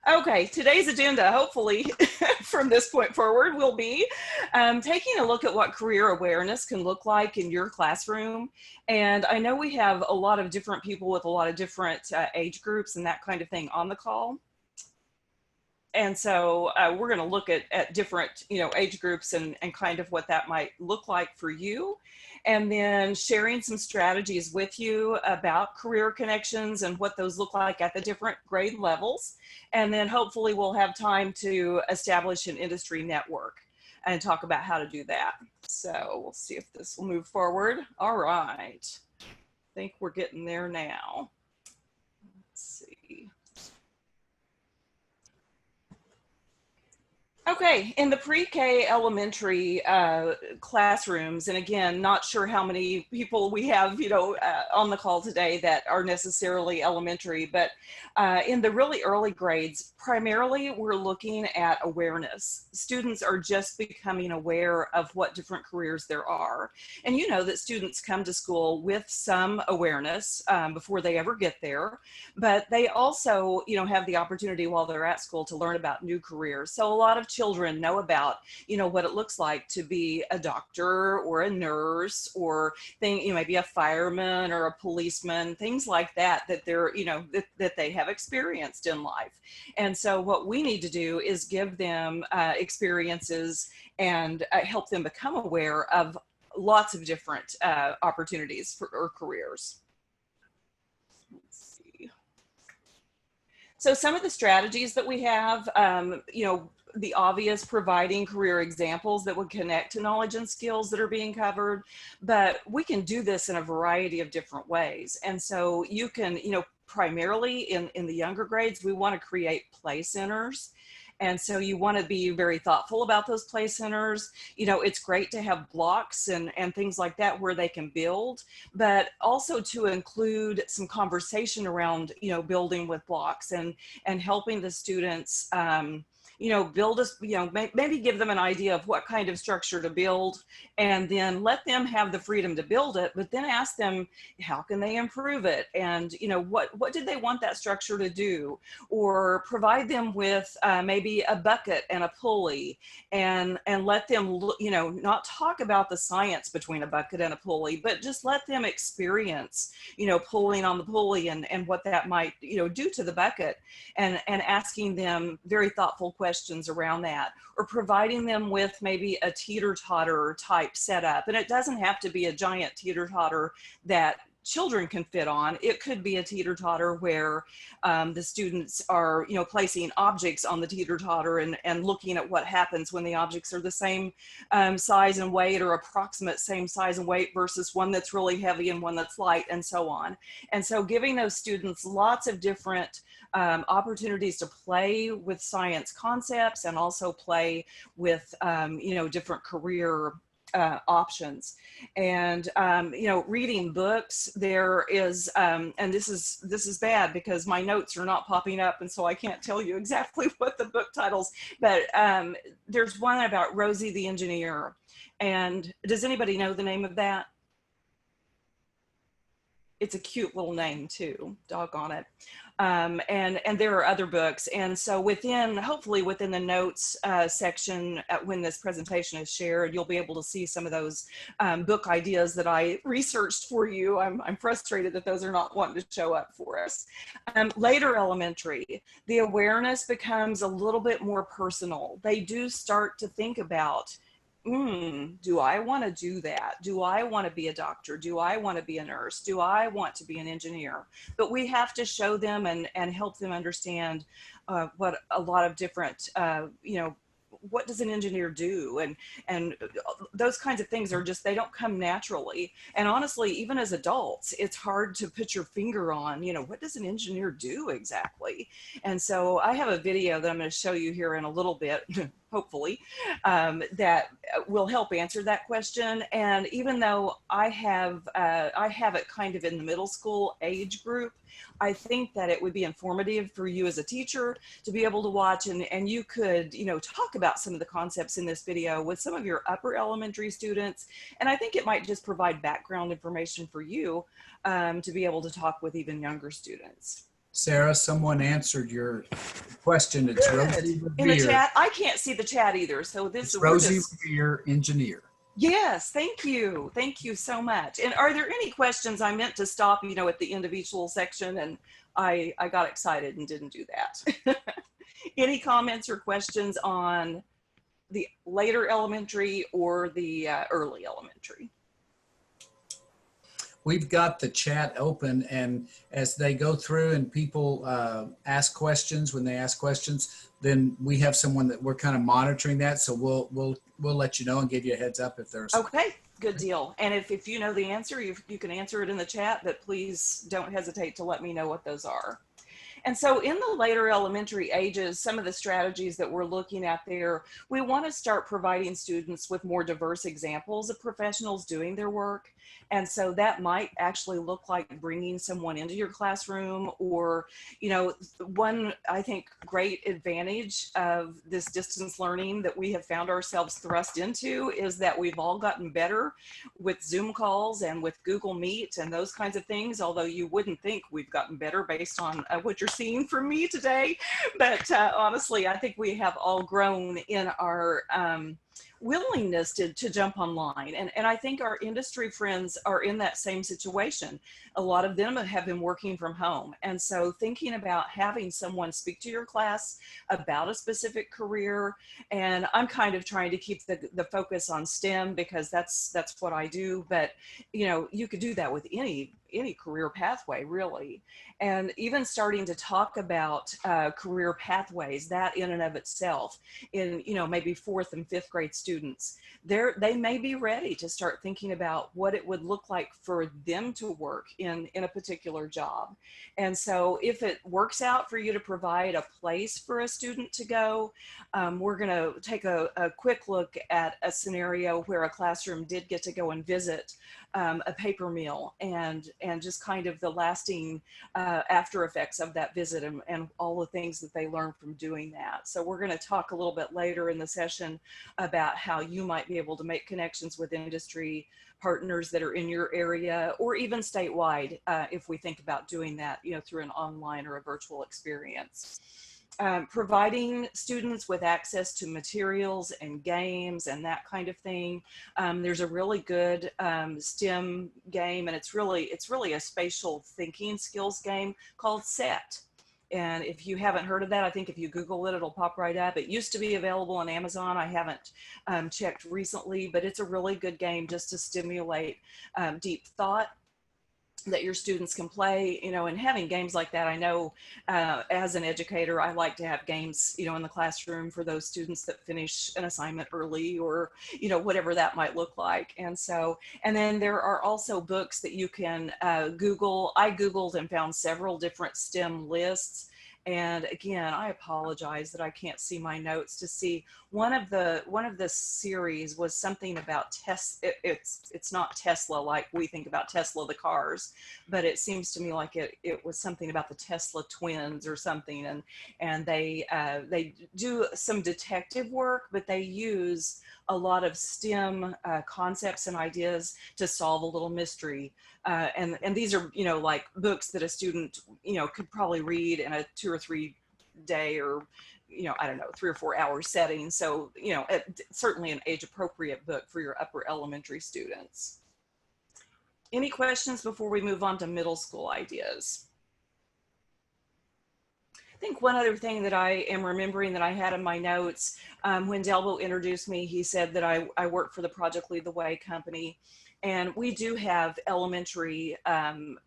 Okay, today's agenda, hopefully from this point forward, will be taking a look at what career awareness can look like in your classroom. And I know we have a lot of different people with a lot of different age groups and that kind of thing on the call. And so we're going to look at different, age groups and kind of what that might look like for you. And then sharing some strategies with you about career connections and what those look like at the different grade levels. And then hopefully we'll have time to establish an industry network and talk about how to do that. So we'll see if this will move forward. All right. I think we're getting there now. Let's see. Okay, in the pre-K elementary classrooms, and again, not sure how many people we have, on the call today that are necessarily elementary, but in the really early grades, primarily we're looking at awareness. Students are just becoming aware of what different careers there are. And you know that students come to school with some awareness before they ever get there, but they also, have the opportunity while they're at school to learn about new careers. So a lot of children know about, what it looks like to be a doctor or a nurse or maybe a fireman or a policeman, things like that, that they're, that they have experienced in life. And so what we need to do is give them experiences and help them become aware of lots of different opportunities or careers. Let's see. So some of the strategies that we have, the obvious, providing career examples that would connect to knowledge and skills that are being covered, but we can do this in a variety of different ways. And so you can, primarily in the younger grades, we want to create play centers. And so you want to be very thoughtful about those play centers. It's great to have blocks and things like that where they can build, but also to include some conversation around, building with blocks and helping the students, build maybe give them an idea of what kind of structure to build, and then let them have the freedom to build it, but then ask them, how can they improve it? And, what did they want that structure to do? Or provide them with maybe a bucket and a pulley, and let them, not talk about the science between a bucket and a pulley, but just let them experience, pulling on the pulley and what that might, do to the bucket, and asking them very thoughtful questions around that, or providing them with maybe a teeter-totter type setup. And it doesn't have to be a giant teeter-totter that children can fit on. It could be a teeter-totter where the students are, placing objects on the teeter-totter and looking at what happens when the objects are the same size and weight, or approximate same size and weight, versus one that's really heavy and one that's light, and so on. And so giving those students lots of different opportunities to play with science concepts, and also play with, different career options. And reading books, there is and this is bad because my notes are not popping up, and so I can't tell you exactly what the book titles, but there's one about Rosie the engineer. And does anybody know the name of that? It's a cute little name too, doggone it. And there are other books. And so hopefully within the notes section when this presentation is shared, you'll be able to see some of those book ideas that I researched for you. I'm frustrated that those are not wanting to show up for us. Later elementary, the awareness becomes a little bit more personal. They do start to think about, do I want to do that? Do I want to be a doctor? Do I want to be a nurse? Do I want to be an engineer? But we have to show them and help them understand what a lot of different, what does an engineer do? And those kinds of things are just, they don't come naturally. And honestly, even as adults, it's hard to put your finger on, what does an engineer do exactly? And so I have a video that I'm going to show you here in a little bit, hopefully, that will help answer that question. And even though I have it kind of in the middle school age group, I think that it would be informative for you as a teacher to be able to watch, and you could, talk about some of the concepts in this video with some of your upper elementary students. And I think it might just provide background information for you to be able to talk with even younger students. Sarah, someone answered your question. It's Good. Rosie In the Revere. chat, I can't see the chat either. So It's we're Rosie just, Revere, engineer. yes, thank you. Thank you so much. And are there any questions? I meant to stop, at the end of each little section, and I got excited and didn't do that. Any comments or questions on the later elementary or the early elementary? We've got the chat open, and as they go through and people ask questions, when they ask questions, then we have someone that we're kind of monitoring that. So we'll let you know and give you a heads up if there's. Okay, good deal. And if you know the answer, you can answer it in the chat, but please don't hesitate to let me know what those are. And so in the later elementary ages, some of the strategies that we're looking at there, we want to start providing students with more diverse examples of professionals doing their work. And so that might actually look like bringing someone into your classroom, or, one, I think, great advantage of this distance learning that we have found ourselves thrust into is that we've all gotten better with Zoom calls and with Google Meet and those kinds of things, although you wouldn't think we've gotten better based on what you're seeing from me today. But honestly, I think we have all grown in our willingness to jump online. And I think our industry friends are in that same situation. A lot of them have been working from home. And so thinking about having someone speak to your class about a specific career, and I'm kind of trying to keep the focus on STEM because that's what I do. But, you could do that with any career pathway, really. And even starting to talk about career pathways, that in and of itself, in maybe 4th and 5th grade students, they may be ready to start thinking about what it would look like for them to work in a particular job. And so if it works out for you to provide a place for a student to go, we're going to take a quick look at a scenario where a classroom did get to go and visit a paper mill, and just kind of the lasting after effects of that visit, and all the things that they learned from doing that. So we're going to talk a little bit later in the session about how you might be able to make connections with industry partners that are in your area, or even statewide, if we think about doing that, through an online or a virtual experience. Providing students with access to materials and games and that kind of thing. There's a really good STEM game, and it's really a spatial thinking skills game called SET. And if you haven't heard of that, I think if you Google it, it'll pop right up. It used to be available on Amazon. I haven't checked recently, but it's a really good game just to stimulate deep thought that your students can play, and having games like that. I know as an educator, I like to have games, in the classroom for those students that finish an assignment early, or, whatever that might look like. And so, and then there are also books that you can Google. I Googled and found several different STEM lists. And again, I apologize that I can't see my notes to see. One of the series was something about Tesla. It's not Tesla like we think about Tesla, the cars, but it seems to me like it was something about the Tesla twins or something. And they do some detective work, but they use a lot of STEM concepts and ideas to solve a little mystery. And these are, like books that a student, could probably read in a 2 or 3 day, or, I don't know, 3 or 4 hour setting. So, certainly an age appropriate book for your upper elementary students. Any questions before we move on to middle school ideas? I think one other thing that I am remembering that I had in my notes, when Delbo introduced me, he said that I work for the Project Lead the Way company. And we do have elementary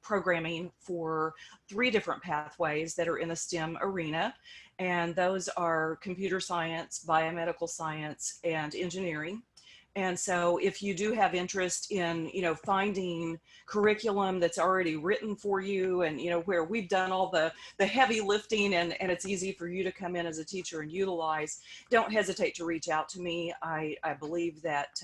programming for 3 different pathways that are in the STEM arena. And those are computer science, biomedical science, and engineering. And so if you do have interest in, finding curriculum that's already written for you, and, where we've done all the heavy lifting, and it's easy for you to come in as a teacher and utilize, don't hesitate to reach out to me. I believe that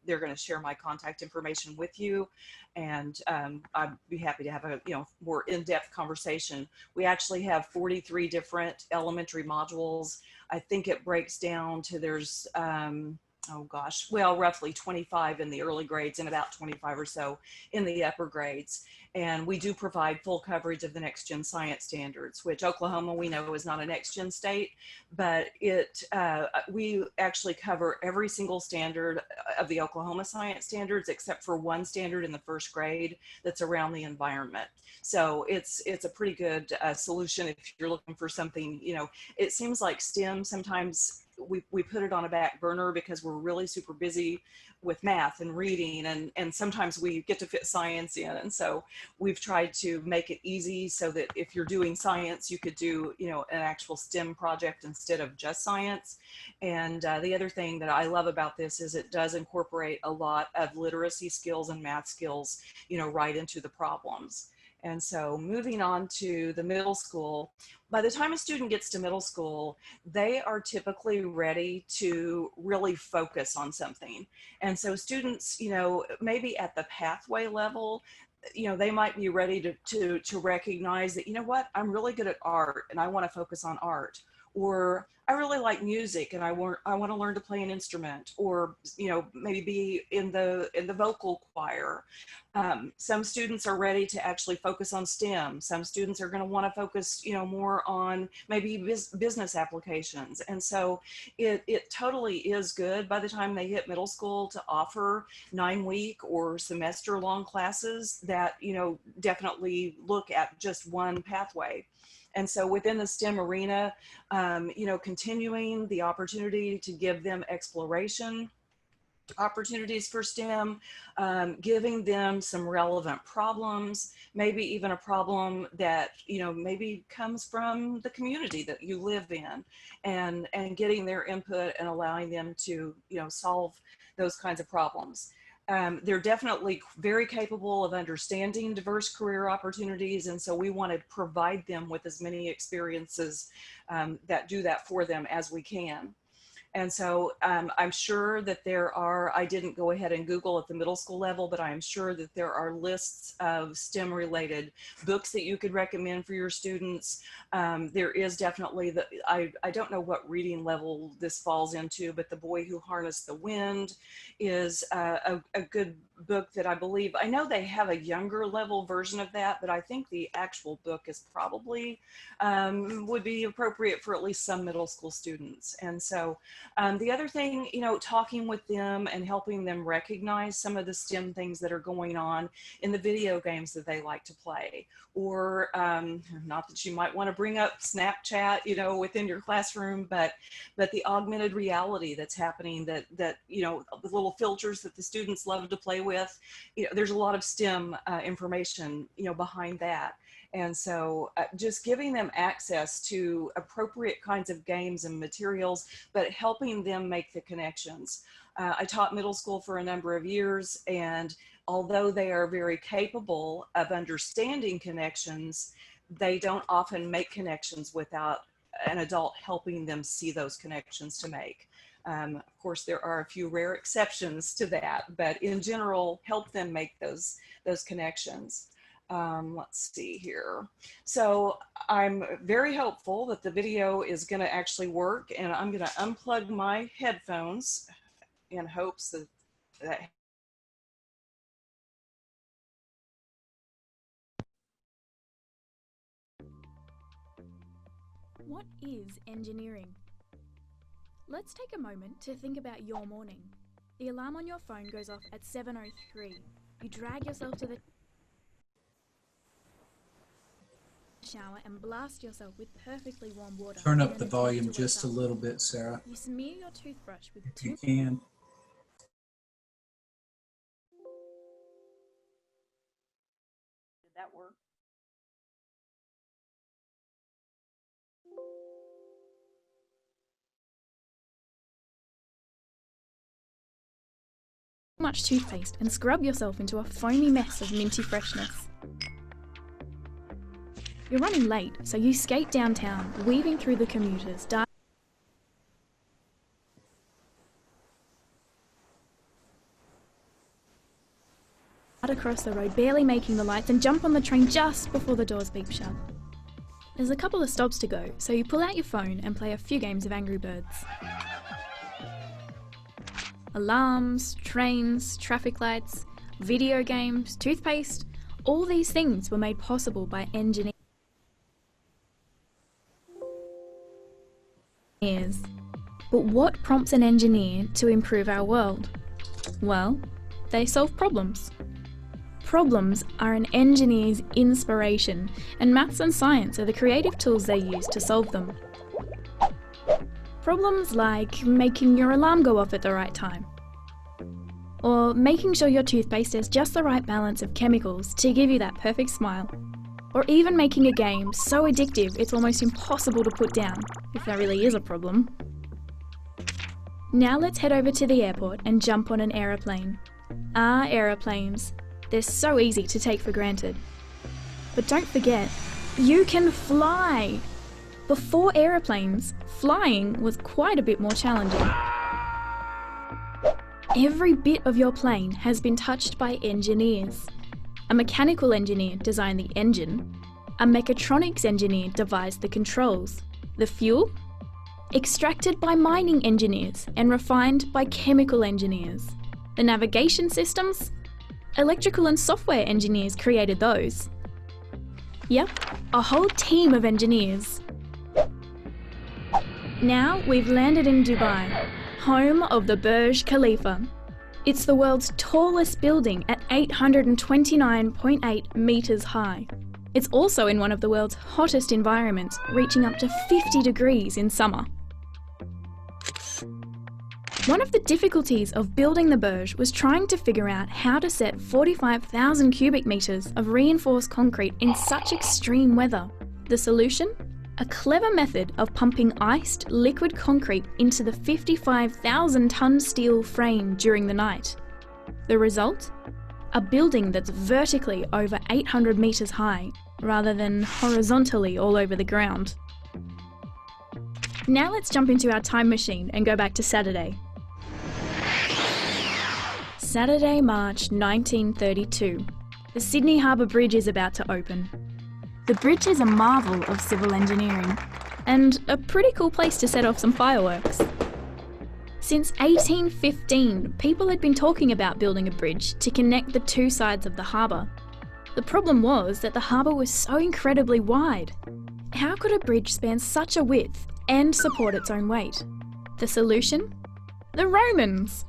they're going to share my contact information with you. And I'd be happy to have a more in-depth conversation. We actually have 43 different elementary modules. I think it breaks down to there's oh gosh, well, roughly 25 in the early grades and about 25 or so in the upper grades. And we do provide full coverage of the next gen science standards, which Oklahoma, we know, is not a next gen state, but we actually cover every single standard of the Oklahoma science standards, except for one standard in the first grade that's around the environment. So it's a pretty good solution if you're looking for something, you know. It seems like STEM sometimes we put it on a back burner because we're really super busy with math and reading, and sometimes we get to fit science in. And so we've tried to make it easy so that if you're doing science, you could do, you know, an actual STEM project instead of just science. And the other thing that I love about this is it does incorporate a lot of literacy skills and math skills, you know, right into the problems. And so moving on to the middle school, by the time a student gets to middle school, they are typically ready to really focus on something. And so students, you know, maybe at the pathway level, you know, they might be ready to recognize that, you know what, I'm really good at art and I want to focus on art. Or I really like music and I want to learn to play an instrument, or, you know, maybe be in the vocal choir. Some students are ready to actually focus on STEM. Some students are going to want to focus, you know, more on maybe business applications. And so it totally is good by the time they hit middle school to offer 9-week or semester long classes that, you know, definitely look at just one pathway. And so within the STEM arena, you know, continuing the opportunity to give them exploration opportunities for STEM, giving them some relevant problems, maybe even a problem that, you know, maybe comes from the community that you live in, and getting their input and allowing them to, you know, solve those kinds of problems. They're definitely very capable of understanding diverse career opportunities, and so we want to provide them with as many experiences that do that for them as we can. And so I'm sure that there are, I didn't go ahead and Google at the middle school level, but I'm sure that there are lists of STEM related books that you could recommend for your students. There is definitely, I don't know what reading level this falls into, but The Boy Who Harnessed the Wind is a good book that I believe, I know they have a younger level version of that, but I think the actual book is probably would be appropriate for at least some middle school students. And so the other thing, you know, talking with them and helping them recognize some of the STEM things that are going on in the video games that they like to play, or not that you might want to bring up Snapchat, you know, within your classroom, but the augmented reality that's happening, that you know, the little filters that the students love to play with, you know, there's a lot of STEM information, you know, behind that. And so just giving them access to appropriate kinds of games and materials, but helping them make the connections. I taught middle school for a number of years, and although they are very capable of understanding connections, they don't often make connections without an adult helping them see those connections to make. Of course, there are a few rare exceptions to that, but in general, help them make those connections. Let's see here. So I'm very hopeful that the video is going to actually work, and I'm going to unplug my headphones in hopes that What is engineering? Let's take a moment to think about your morning. The alarm on your phone goes off at 7:03. You drag yourself to the shower and blast yourself with perfectly warm water. Turn up the volume just a little bit, Sarah. You smear your toothbrush with if you can. did that work? much toothpaste and scrub yourself into a foamy mess of minty freshness. You're running late, so you skate downtown, weaving through the commuters, dart across the road, barely making the lights, and jump on the train just before the doors beep shut. There's a couple of stops to go, so you pull out your phone and play a few games of Angry Birds. Alarms, trains, traffic lights, video games, toothpaste, all these things were made possible by engineers. But what prompts an engineer to improve our world? Well, they solve problems. Problems are an engineer's inspiration, and maths and science are the creative tools they use to solve them. Problems like making your alarm go off at the right time, or making sure your toothpaste has just the right balance of chemicals to give you that perfect smile, or even making a game so addictive it's almost impossible to put down, if that really is a problem. Now let's head over to the airport and jump on an aeroplane. Ah, aeroplanes. They're so easy to take for granted. But don't forget, you can fly! Before aeroplanes, flying was quite a bit more challenging. Every bit of your plane has been touched by engineers. A mechanical engineer designed the engine. A mechatronics engineer devised the controls. The fuel? Extracted by mining engineers and refined by chemical engineers. The navigation systems? Electrical and software engineers created those. Yep, a whole team of engineers. Now we've landed in Dubai, home of the Burj Khalifa. It's the world's tallest building at 829.8 metres high. It's also in one of the world's hottest environments, reaching up to 50 degrees in summer. One of the difficulties of building the Burj was trying to figure out how to set 45,000 cubic metres of reinforced concrete in such extreme weather. The solution? A clever method of pumping iced liquid concrete into the 55,000-tonne steel frame during the night. The result? A building that's vertically over 800 metres high, rather than horizontally all over the ground. Now let's jump into our time machine and go back to Saturday. Saturday, March 1932. The Sydney Harbour Bridge is about to open. The bridge is a marvel of civil engineering, and a pretty cool place to set off some fireworks. Since 1815, people had been talking about building a bridge to connect the two sides of the harbour. The problem was that the harbour was so incredibly wide. How could a bridge span such a width and support its own weight? The solution? The Romans!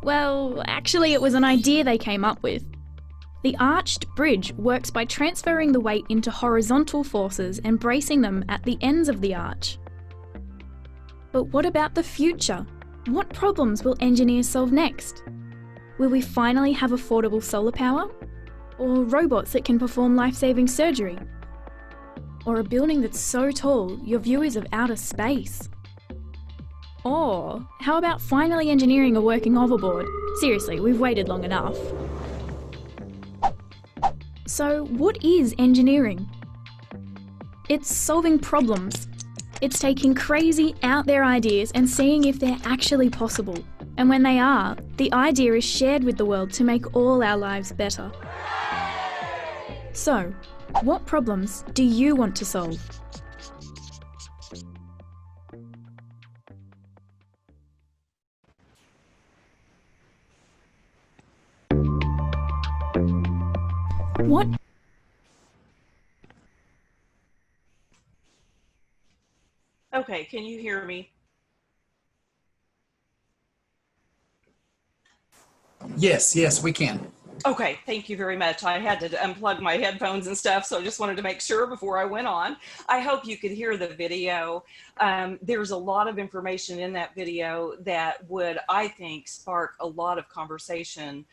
Well, actually it was an idea they came up with. The arched bridge works by transferring the weight into horizontal forces and bracing them at the ends of the arch. But what about the future? What problems will engineers solve next? Will we finally have affordable solar power? Or robots that can perform life-saving surgery? Or a building that's so tall your view is of outer space? Or how about finally engineering a working hoverboard? Seriously, we've waited long enough. So what is engineering? It's solving problems. It's taking crazy, out there ideas and seeing if they're actually possible. And when they are, the idea is shared with the world to make all our lives better. So, what problems do you want to solve? What? Okay, can you hear me? Yes, we can. Okay, thank you very much. I had to unplug my headphones and stuff, so I just wanted to make sure before I went on. I hope you could hear the video. There's a lot of information in that video that would, I think, spark a lot of conversation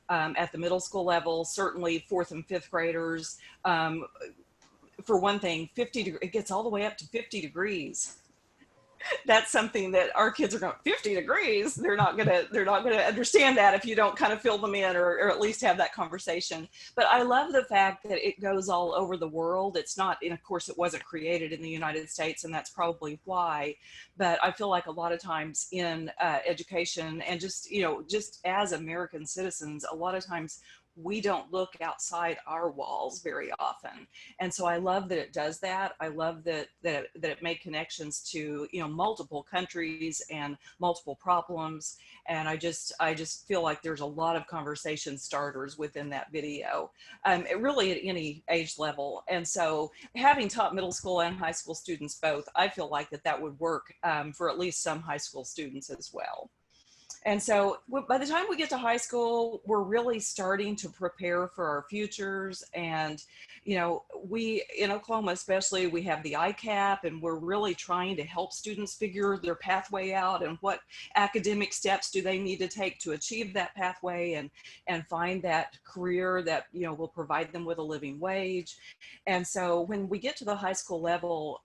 at the middle school level, certainly fourth and fifth graders. For one thing, it gets all the way up to 50 degrees. That's something that our kids are going, 50 degrees. They're not gonna understand that if you don't kind of fill them in or at least have that conversation. But I love the fact that it goes all over the world. It's not, and of course it wasn't created in the United States, and that's probably why. But I feel like a lot of times in education and just as American citizens, a lot of times we don't look outside our walls very often. And so I love that it does that. I love that it made connections to, you know, multiple countries and multiple problems. And I just feel like there's a lot of conversation starters within that video, really at any age level. And so having taught middle school and high school students both, I feel like that would work for at least some high school students as well. And so by the time we get to high school, we're really starting to prepare for our futures. And, you know, we, in Oklahoma especially, we have the ICAP, and we're really trying to help students figure their pathway out and what academic steps do they need to take to achieve that pathway and find that career that, you know, will provide them with a living wage. And so when we get to the high school level,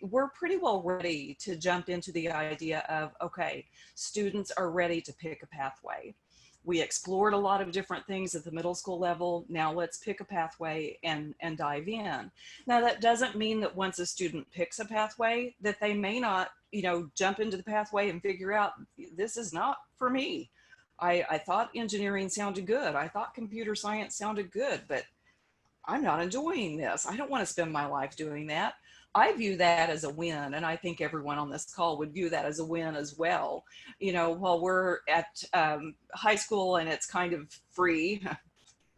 we're pretty well ready to jump into the idea of, okay, students are ready to pick a pathway. We explored a lot of different things at the middle school level. Now let's pick a pathway and dive in. Now that doesn't mean that once a student picks a pathway that they may not, you know, jump into the pathway and figure out this is not for me. I thought engineering sounded good. I thought computer science sounded good, but I'm not enjoying this. I don't want to spend my life doing that. I view that as a win, and I think everyone on this call would view that as a win as well. You know, while we're at high school and it's kind of free,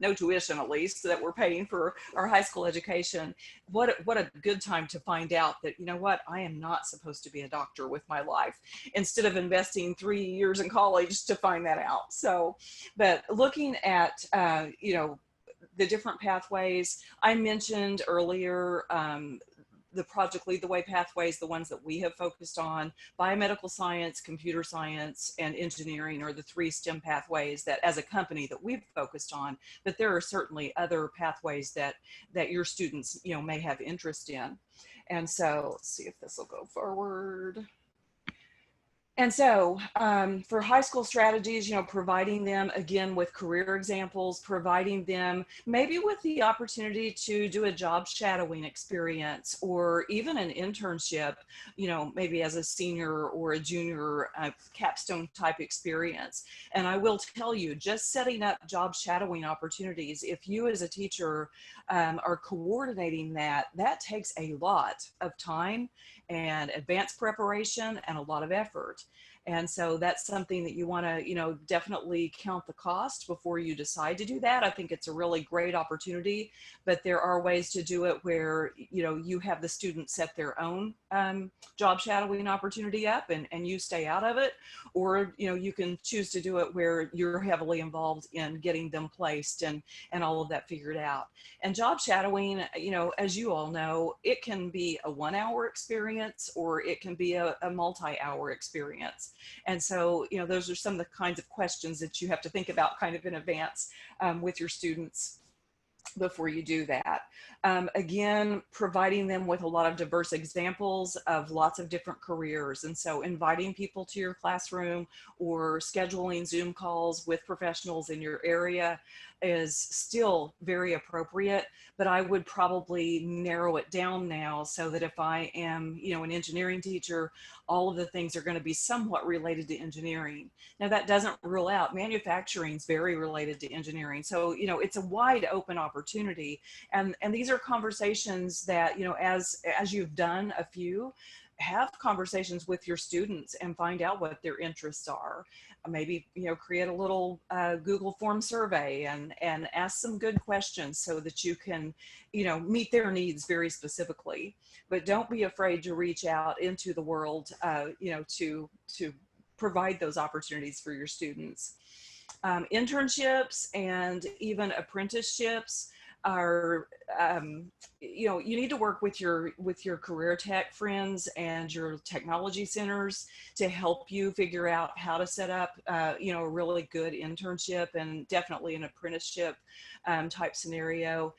no tuition at least, that we're paying for our high school education, what a good time to find out that, you know what, I am not supposed to be a doctor with my life, instead of investing 3 years in college to find that out. So, but looking at, you know, the different pathways, I mentioned earlier, the Project Lead the Way pathways, the ones that we have focused on. Biomedical science, computer science, and engineering are the 3 STEM pathways that as a company that we've focused on, but there are certainly other pathways that your students, you know, may have interest in. And so let's see if this will go forward. And so for high school strategies, you know, providing them again with career examples, providing them maybe with the opportunity to do a job shadowing experience or even an internship, you know, maybe as a senior or a junior capstone type experience. And I will tell you, just setting up job shadowing opportunities, if you as a teacher are coordinating that, that takes a lot of time and advanced preparation and a lot of effort. And so that's something that you want to, you know, definitely count the cost before you decide to do that. I think it's a really great opportunity, but there are ways to do it where, you know, you have the students set their own job shadowing opportunity up and you stay out of it. Or, you know, you can choose to do it where you're heavily involved in getting them placed and all of that figured out. And job shadowing, you know, as you all know, it can be a 1-hour experience or it can be a multi-hour experience. And so, you know, those are some of the kinds of questions that you have to think about kind of in advance with your students before you do that. Again, providing them with a lot of diverse examples of lots of different careers. And so inviting people to your classroom or scheduling Zoom calls with professionals in your area is still very appropriate, but I would probably narrow it down now so that if I am, you know, an engineering teacher, all of the things are going to be somewhat related to engineering. Now that doesn't rule out manufacturing is very related to engineering. So, you know, it's a wide open opportunity. And these are conversations that, you know, as you've done a few, have conversations with your students and find out what their interests are. Maybe, you know, create a little Google form survey and ask some good questions so that you can, you know, meet their needs very specifically. But don't be afraid to reach out into the world, you know, to provide those opportunities for your students. Internships and even apprenticeships are, you know, you need to work with your career tech friends and your technology centers to help you figure out how to set up, you know, a really good internship and definitely an apprenticeship type scenario.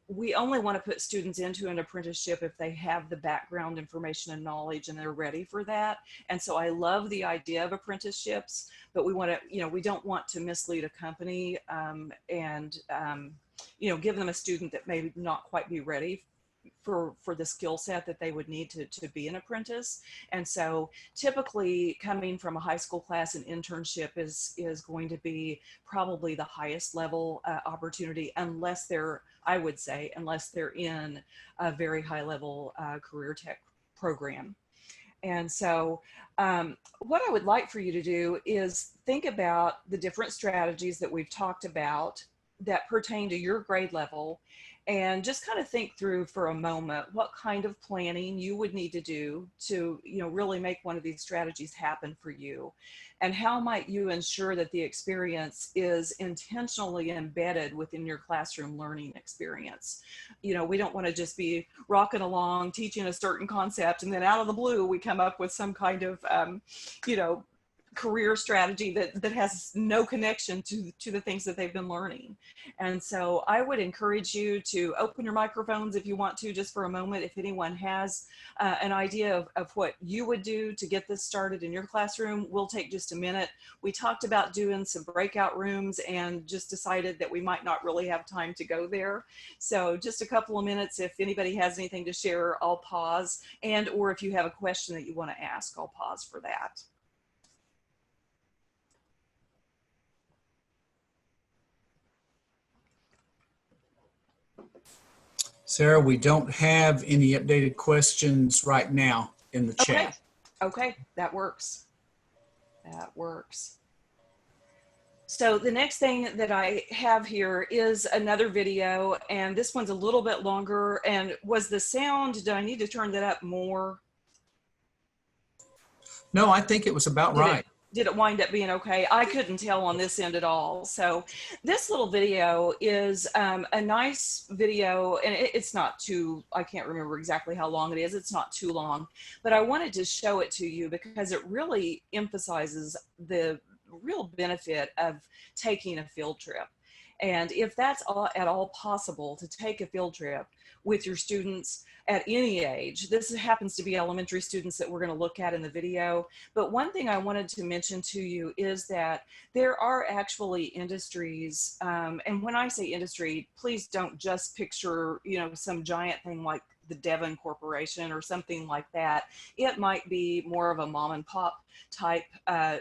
We only want to put students into an apprenticeship if they have the background information and knowledge and they're ready for that. And so I love the idea of apprenticeships, but we want to, you know, we don't want to mislead a company and you know, give them a student that may not quite be ready for the skill set that they would need to be an apprentice. And so typically coming from a high school class, an internship is going to be probably the highest level opportunity, unless they're, I would say, unless they're in a very high level career tech program. And so what I would like for you to do is think about the different strategies that we've talked about that pertain to your grade level, and just kind of think through for a moment what kind of planning you would need to do to, you know, really make one of these strategies happen for you. And how might you ensure that the experience is intentionally embedded within your classroom learning experience? You know, we don't want to just be rocking along, teaching a certain concept, and then out of the blue, we come up with some kind of, you know, career strategy that has no connection to the things that they've been learning. And so I would encourage you to open your microphones if you want to, just for a moment, if anyone has an idea of what you would do to get this started in your classroom. We'll take just a minute. We talked about doing some breakout rooms and just decided that we might not really have time to go there. So just a couple of minutes. If anybody has anything to share, I'll pause. And or if you have a question that you want to ask, I'll pause for that. Sarah, we don't have any updated questions right now in the chat. Okay, that works. That works. So the next thing that I have here is another video, and this one's a little bit longer. And was the sound, do I need to turn that up more? No, I think it was about right. Did it wind up being okay? I couldn't tell on this end at all. So this little video is a nice video, and it's not too, I can't remember exactly how long it is. It's not too long, but I wanted to show it to you because it really emphasizes the real benefit of taking a field trip. And if that's at all possible, to take a field trip with your students at any age. This happens to be elementary students that we're going to look at in the video. But one thing I wanted to mention to you is that there are actually industries, and when I say industry, please don't just picture, you know, some giant thing like the Devon Corporation or something like that. It might be more of a mom and pop type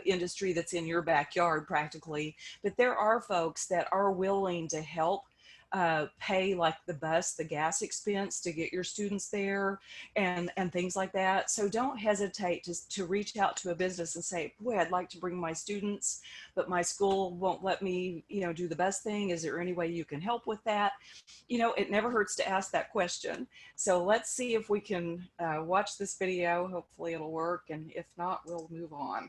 industry that's in your backyard practically. But there are folks that are willing to help pay like the bus, the gas expense to get your students there and things like that. So don't hesitate to reach out to a business and say, boy, I'd like to bring my students, but my school won't let me, you know, do the best thing. Is there any way you can help with that? You know, it never hurts to ask that question. So let's see if we can watch this video. Hopefully it'll work. And if not, we'll move on.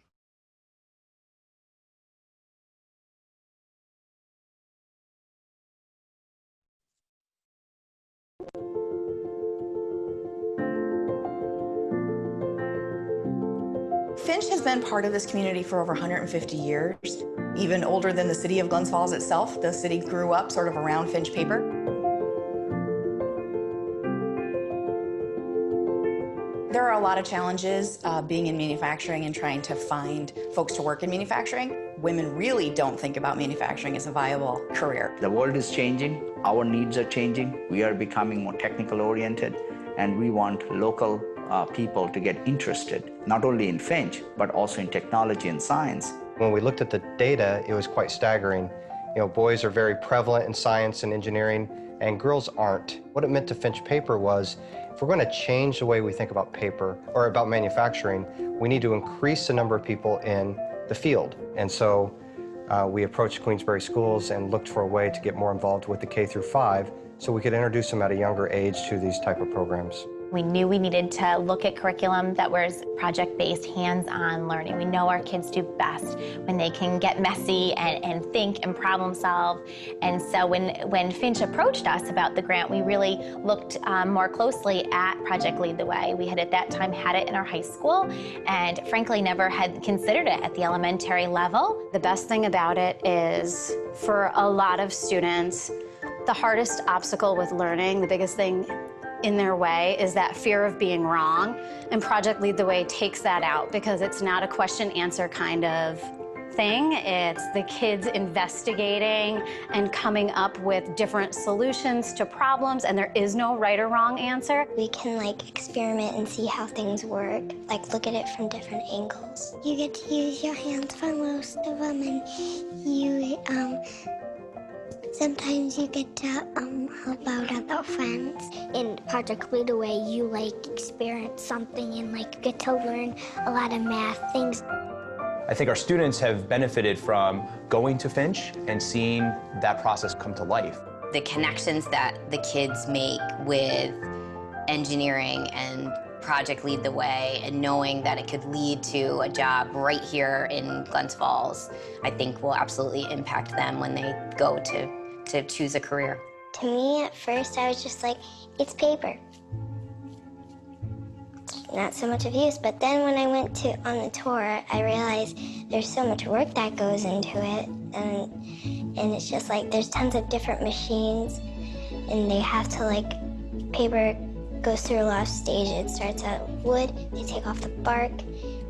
Finch has been part of this community for over 150 years, even older than the city of Glens Falls itself. The city grew up sort of around Finch paper. There are a lot of challenges being in manufacturing and trying to find folks to work in manufacturing. Women really don't think about manufacturing as a viable career. The world is changing, our needs are changing, we are becoming more technical oriented, and we want local people to get interested, not only in Finch, but also in technology and science. When we looked at the data, it was quite staggering. You know, boys are very prevalent in science and engineering, and girls aren't. What it meant to Finch paper was, if we're going to change the way we think about paper or about manufacturing, we need to increase the number of people in the field. And so we approached Queensbury Schools and looked for a way to get more involved with the K through 5 so we could introduce them at a younger age to these type of programs. We knew we needed to look at curriculum that was project-based, hands-on learning. We know our kids do best when they can get messy and think and problem solve. And so when Finch approached us about the grant, we really looked more closely at Project Lead the Way. We had at that time had it in our high school and frankly never had considered it at the elementary level. The best thing about it is for a lot of students, the hardest obstacle with learning, the biggest thing in their way is that fear of being wrong. And Project Lead the Way takes that out because it's not a question-answer kind of thing. It's the kids investigating and coming up with different solutions to problems, and there is no right or wrong answer. We can like experiment and see how things work, like look at it from different angles. You get to use your hands for most of them, and you sometimes you get to help out other friends. In Project Lead Away, you like experience something and like get to learn a lot of math things. I think our students have benefited from going to Finch and seeing that process come to life. The connections that the kids make with engineering and Project Lead the Way and knowing that it could lead to a job right here in Glens Falls, I think will absolutely impact them when they go to choose a career. To me, at first, I was just like, it's paper. Not so much of use, but then when I went on the tour, I realized there's so much work that goes into it, and it's just like there's tons of different machines, and they have to like, paper goes through a lot of stages. It starts out wood, they take off the bark,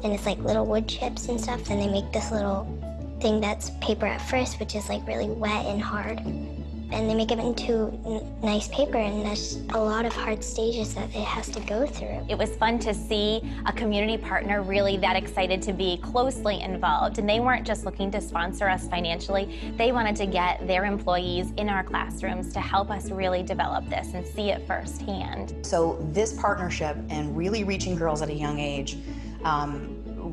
then it's like little wood chips and stuff, then they make this little thing that's paper at first, which is like really wet and hard. And they make it into nice paper, and there's a lot of hard stages that it has to go through. It was fun to see a community partner really that excited to be closely involved, and they weren't just looking to sponsor us financially, they wanted to get their employees in our classrooms to help us really develop this and see it firsthand. So this partnership and really reaching girls at a young age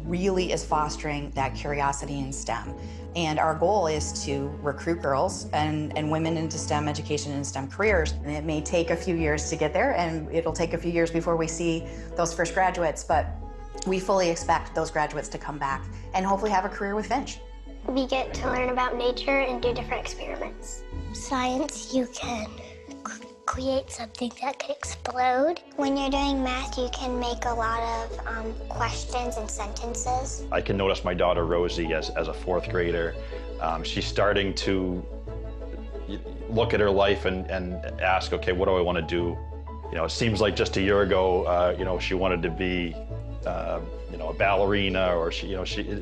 really is fostering that curiosity in STEM. And our goal is to recruit girls and women into STEM education and STEM careers. And it may take a few years to get there, and it'll take a few years before we see those first graduates, but we fully expect those graduates to come back and hopefully have a career with Finch. We get to learn about nature and do different experiments. Science, you can create something that could explode. When you're doing math, you can make a lot of questions and sentences. I can notice my daughter Rosie as a fourth grader. She's starting to look at her life and ask, okay, what do I want to do? You know, it seems like just a year ago, you know, she wanted to be, you know, a ballerina, or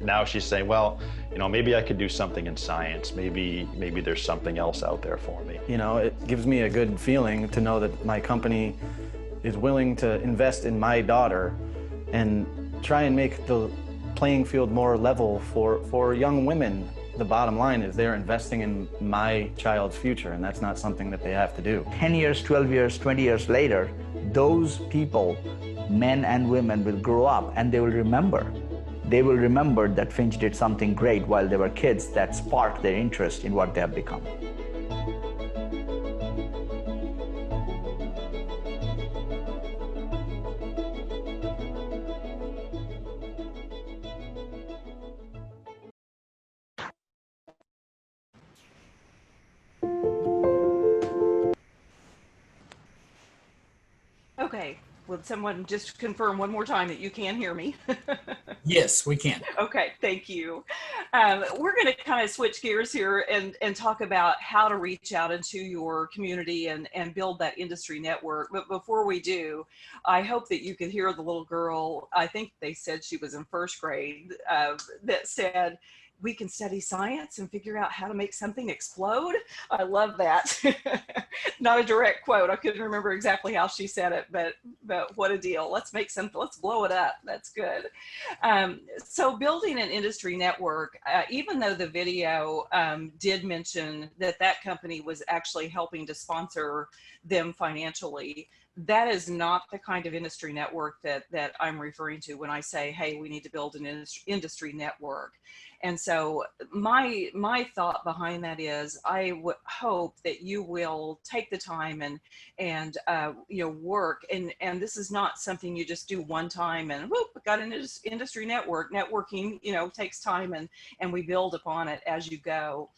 now she's saying, well, you know, maybe I could do something in science. Maybe there's something else out there for me. You know, it gives me a good feeling to know that my company is willing to invest in my daughter and try and make the playing field more level for young women. The bottom line is they're investing in my child's future, and that's not something that they have to do. 10 years, 12 years, 20 years later, those people, men and women, will grow up and they will remember. They will remember that Finch did something great while they were kids that sparked their interest in what they have become. Okay, would someone just confirm one more time that you can hear me? Yes, we can. Okay, thank you. We're going to kind of switch gears here and talk about how to reach out into your community and build that industry network. But before we do, I hope that you could hear the little girl, I think they said she was in first grade, that said, we can study science and figure out how to make something explode. I love that. Not a direct quote. I couldn't remember exactly how she said it, but what a deal. Let's make something, let's blow it up. That's good. So building an industry network, even though the video did mention that company was actually helping to sponsor them financially, that is not the kind of industry network that I'm referring to when I say, hey, we need to build an industry network. And so my thought behind that is I would hope that you will take the time and you know, work, and this is not something you just do one time and whoop, got an industry network. Networking, you know, takes time and we build upon it as you go.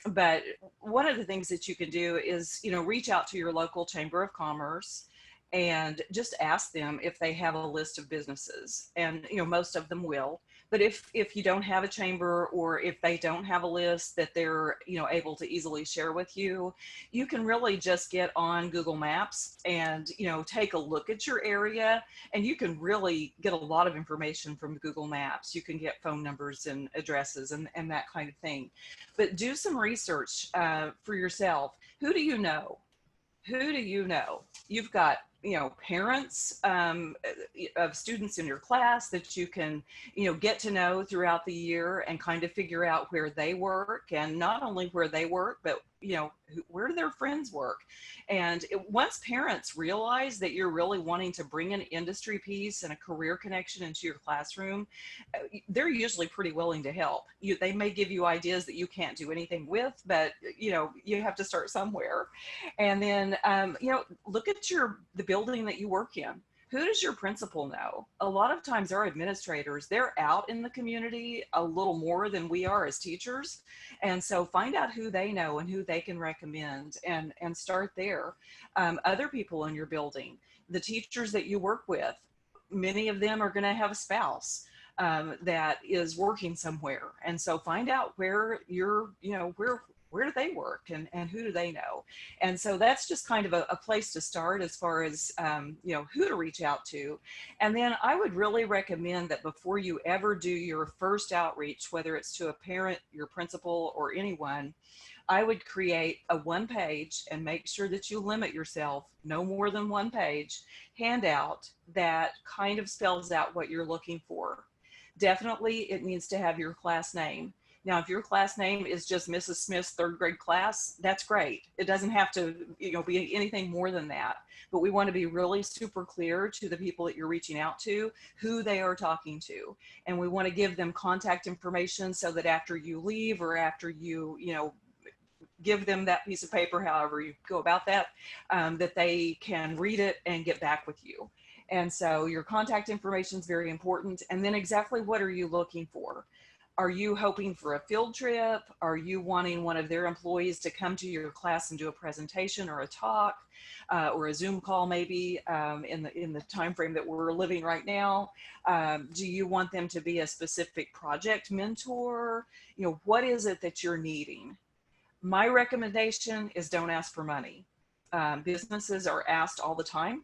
But one of the things that you can do is, you know, reach out to your local Chamber of Commerce and just ask them if they have a list of businesses. And, you know, most of them will. But if you don't have a chamber, or if they don't have a list that they're, able to easily share with you, you can really just get on Google Maps and, take a look at your area, and you can really get a lot of information from Google Maps. You can get phone numbers and addresses and that kind of thing. But do some research for yourself. Who do you know? Who do you know? You've got, parents of students in your class that you can, get to know throughout the year and kind of figure out where they work, and not only where they work, but, where do their friends work? And once parents realize that you're really wanting to bring an industry piece and a career connection into your classroom, they're usually pretty willing to help. They may give you ideas that you can't do anything with, but, you have to start somewhere. And then, look at the building that you work in. Who does your principal know? A lot of times our administrators, they're out in the community a little more than we are as teachers. And so find out who they know and who they can recommend, and start there. Other people in your building, the teachers that you work with, many of them are going to have a spouse that is working somewhere. And so find out where where do they work, and who do they know? And so that's just kind of a place to start as far as, who to reach out to. And then I would really recommend that before you ever do your first outreach, whether it's to a parent, your principal, or anyone, I would create a one-page, and make sure that you limit yourself, no more than one page, handout that kind of spells out what you're looking for. Definitely, it needs to have your class name. Now, if your class name is just Mrs. Smith's third grade class, that's great. It doesn't have to, be anything more than that. But we want to be really super clear to the people that you're reaching out to, who they are talking to. And we want to give them contact information so that after you leave, or after you, give them that piece of paper, however you go about that, that they can read it and get back with you. And so your contact information is very important. And then exactly what are you looking for? Are you hoping for a field trip? Are you wanting one of their employees to come to your class and do a presentation or a talk, or a Zoom call maybe, in the time frame that we're living right now? Do you want them to be a specific project mentor? What is it that you're needing? My recommendation is don't ask for money. Businesses are asked all the time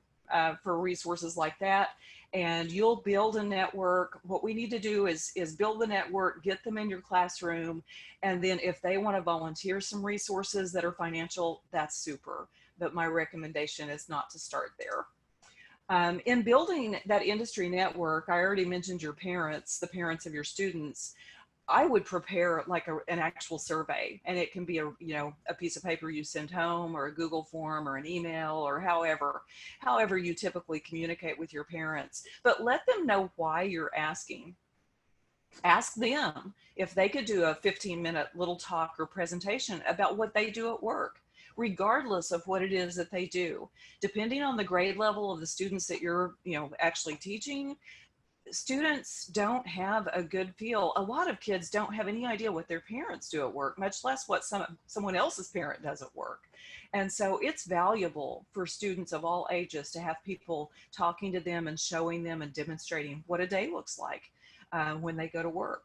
for resources like that. And you'll build a network. What we need to do is build the network, get them in your classroom. And then if they want to volunteer some resources that are financial, that's super. But my recommendation is not to start there. In building that industry network, I already mentioned your parents, the parents of your students. I would prepare like an actual survey, and it can be a piece of paper you send home, or a Google form, or an email, or however you typically communicate with your parents. But let them know why you're asking. Ask them if they could do a 15-minute little talk or presentation about what they do at work, regardless of what it is that they do. Depending on the grade level of the students that you're actually teaching, students don't have a good feel. A lot of kids don't have any idea what their parents do at work, much less what someone else's parent does at work. And so it's valuable for students of all ages to have people talking to them and showing them and demonstrating what a day looks like when they go to work.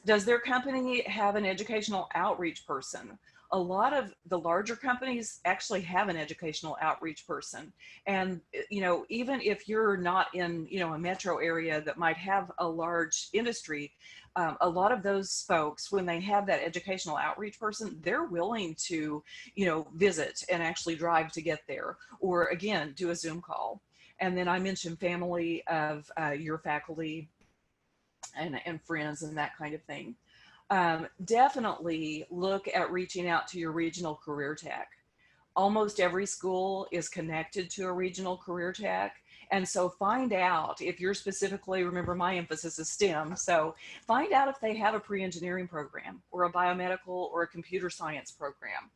Does their company have an educational outreach person? A lot of the larger companies actually have an educational outreach person. And, even if you're not in, a metro area that might have a large industry, a lot of those folks, when they have that educational outreach person, they're willing to, visit and actually drive to get there, or again, do a Zoom call. And then I mentioned family of your faculty and friends and that kind of thing. Definitely look at reaching out to your regional career tech. Almost every school is connected to a regional career tech. And so find out if you're specifically, remember my emphasis is STEM, so find out if they have a pre-engineering program, or a biomedical, or a computer science program.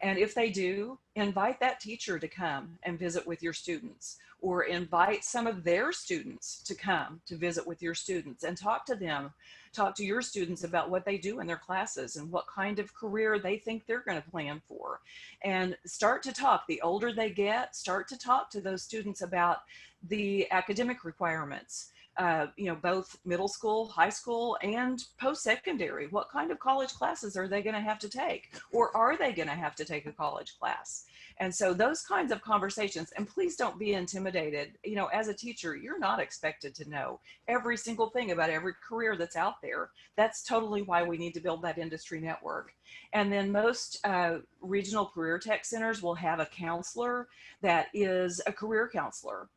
And if they do, invite that teacher to come and visit with your students, or invite some of their students to come to visit with your students and talk to them, talk to your students about what they do in their classes and what kind of career they think they're going to plan for. And start to talk. The older they get, start to talk to those students about the academic requirements. both middle school, high school, and post-secondary. What kind of college classes are they going to have to take? Or are they going to have to take a college class? And so those kinds of conversations, and please don't be intimidated. As a teacher, you're not expected to know every single thing about every career that's out there. That's totally why we need to build that industry network. And then most regional career tech centers will have a counselor that is a career counselor.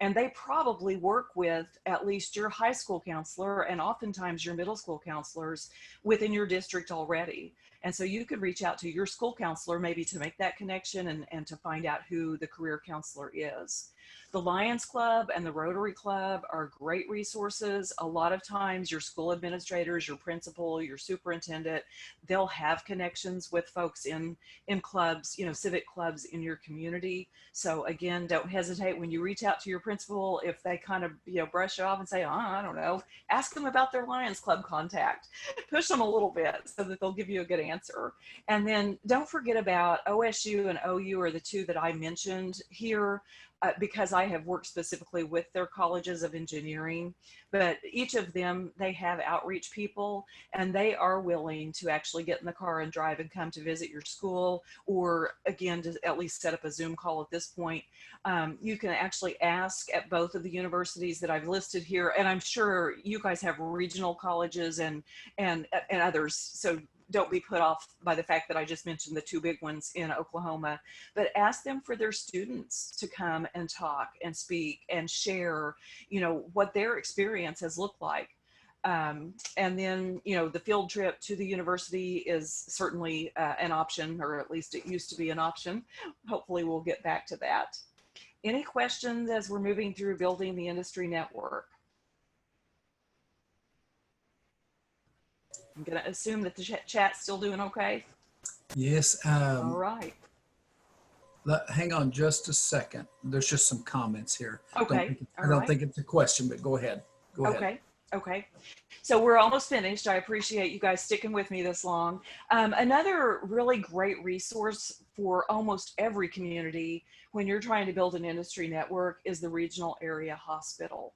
And they probably work with at least your high school counselor and oftentimes your middle school counselors within your district already. And so you could reach out to your school counselor maybe to make that connection and to find out who the career counselor is. The Lions Club and the Rotary Club are great resources. A lot of times your school administrators, your principal, your superintendent, they'll have connections with folks in clubs, civic clubs in your community. So again, don't hesitate when you reach out to your principal. If they kind of, brush it off and say, oh, I don't know, ask them about their Lions Club contact. Push them a little bit so that they'll give you a good answer. And then don't forget about OSU and OU are the two that I mentioned here. Because I have worked specifically with their colleges of engineering, but each of them, they have outreach people and they are willing to actually get in the car and drive and come to visit your school, or again, to at least set up a Zoom call at this point. You can actually ask at both of the universities that I've listed here, and I'm sure you guys have regional colleges and others, so don't be put off by the fact that I just mentioned the two big ones in Oklahoma, but ask them for their students to come and talk and speak and share, what their experience has looked like. And then, the field trip to the university is certainly an option, or at least it used to be an option. Hopefully we'll get back to that. Any questions as we're moving through building the industry network? I'm going to assume that the chat's still doing okay. Yes. All right. Hang on just a second. There's just some comments here. Okay. I don't think it's a question, but go ahead. Go ahead. Okay. So we're almost finished. I appreciate you guys sticking with me this long. Another really great resource for almost every community when you're trying to build an industry network is the regional area hospital.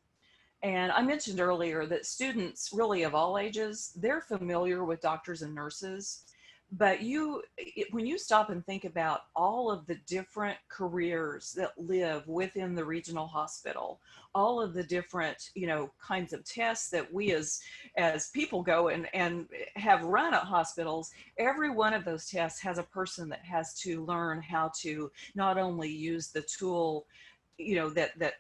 And I mentioned earlier that students really of all ages, they're familiar with doctors and nurses, but when you stop and think about all of the different careers that live within the regional hospital, all of the different, kinds of tests that we as people go and have run at hospitals, every one of those tests has a person that has to learn how to not only use the tool, that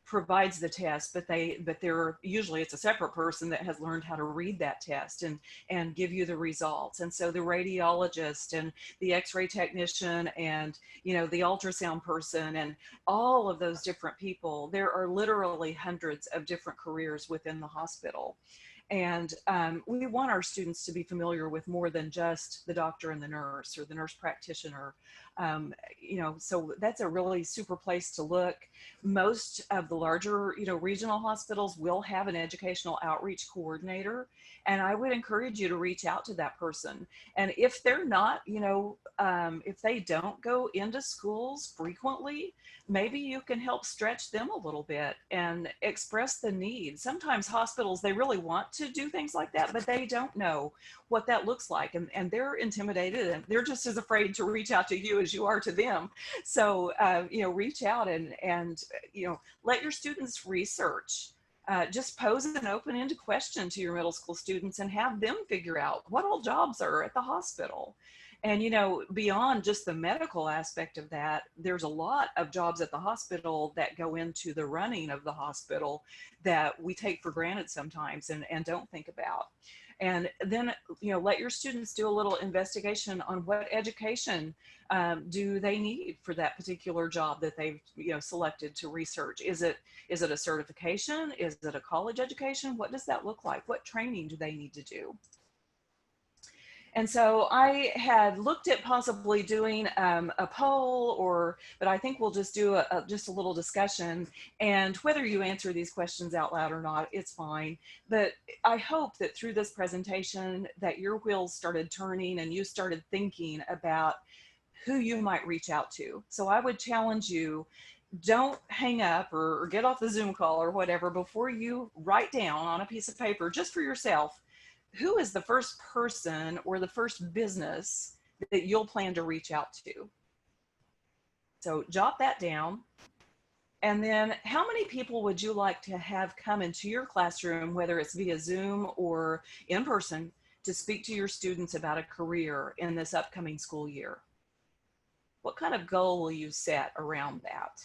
provides the test, but they're usually it's a separate person that has learned how to read that test and give you the results. And so the radiologist and the x-ray technician and the ultrasound person and all of those different people, there are literally hundreds of different careers within the hospital. And we want our students to be familiar with more than just the doctor and the nurse or the nurse practitioner. So that's a really super place to look. Most of the larger, regional hospitals will have an educational outreach coordinator. And I would encourage you to reach out to that person. And if they're not, if they don't go into schools frequently, maybe you can help stretch them a little bit and express the need. Sometimes hospitals, they really want to do things like that, but they don't know what that looks like. And they're intimidated and they're just as afraid to reach out to you as you are to them. So, reach out and let your students research. Just pose an open-ended question to your middle school students and have them figure out what all jobs are at the hospital. And, beyond just the medical aspect of that, there's a lot of jobs at the hospital that go into the running of the hospital that we take for granted sometimes and don't think about. And then, let your students do a little investigation on what education do they need for that particular job that they've, selected to research. Is it a certification? Is it a college education? What does that look like? What training do they need to do? And so I had looked at possibly doing a poll, but I think we'll just do just a little discussion. And whether you answer these questions out loud or not, it's fine. But I hope that through this presentation that your wheels started turning and you started thinking about who you might reach out to. So I would challenge you, don't hang up or get off the Zoom call or whatever before you write down on a piece of paper, just for yourself, who is the first person or the first business that you'll plan to reach out to. So jot that down. And then how many people would you like to have come into your classroom, whether it's via Zoom or in person, to speak to your students about a career in this upcoming school year? What kind of goal will you set around that?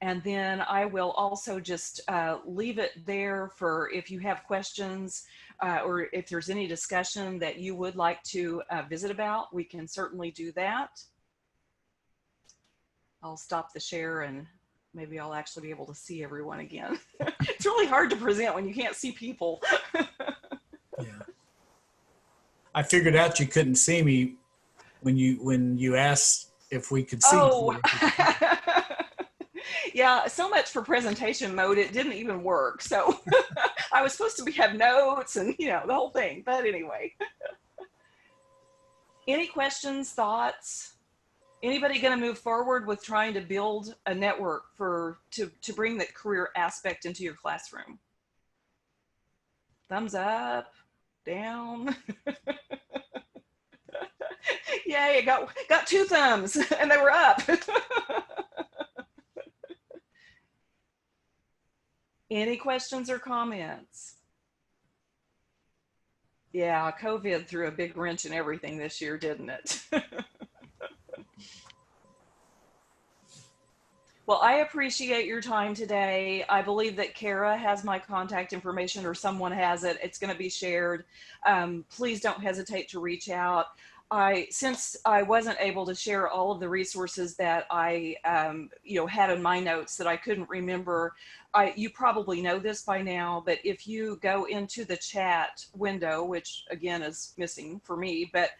And then I will also just leave it there for if you have questions or if there's any discussion that you would like to visit about, we can certainly do that. I'll stop the share and maybe I'll actually be able to see everyone again. It's really hard to present when you can't see people. Yeah. I figured out you couldn't see me when you asked if we could see you. Yeah, so much for presentation mode, it didn't even work. So I was supposed to have notes and, you know, the whole thing. But anyway, any questions, thoughts? Anybody going to move forward with trying to build a network to bring the career aspect into your classroom? Thumbs up, down. Yay, I got 2 thumbs and they were up. Any questions or comments? Yeah, COVID threw a big wrench in everything this year, didn't it? Well, I appreciate your time today. I believe that Kara has my contact information or someone has it. It's going to be shared. Please don't hesitate to reach out. Since I wasn't able to share all of the resources that I had in my notes that I couldn't remember, you probably know this by now, but if you go into the chat window, which again is missing for me, but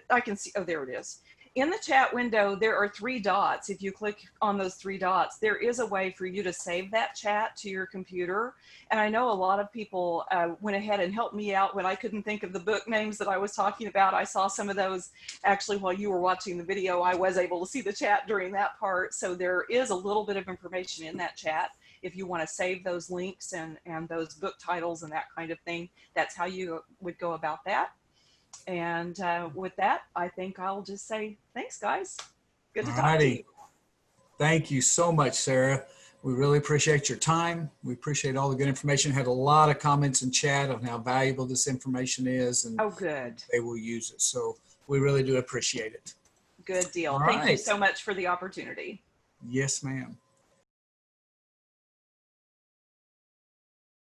I can see, oh, there it is. In the chat window, there are 3 dots. If you click on those 3 dots, there is a way for you to save that chat to your computer. And I know a lot of people went ahead and helped me out when I couldn't think of the book names that I was talking about. I saw some of those actually while you were watching the video. I was able to see the chat during that part. So there is a little bit of information in that chat. If you want to save those links and those book titles and that kind of thing, that's how you would go about that. And with that, I think I'll just say thanks, guys. Good to talk to you. Thank you so much, Sarah. We really appreciate your time. We appreciate all the good information. Had a lot of comments in chat on how valuable this information is, and oh, good. They will use it. So we really do appreciate it. Good deal. All Thank right. you so much for the opportunity. Yes, ma'am.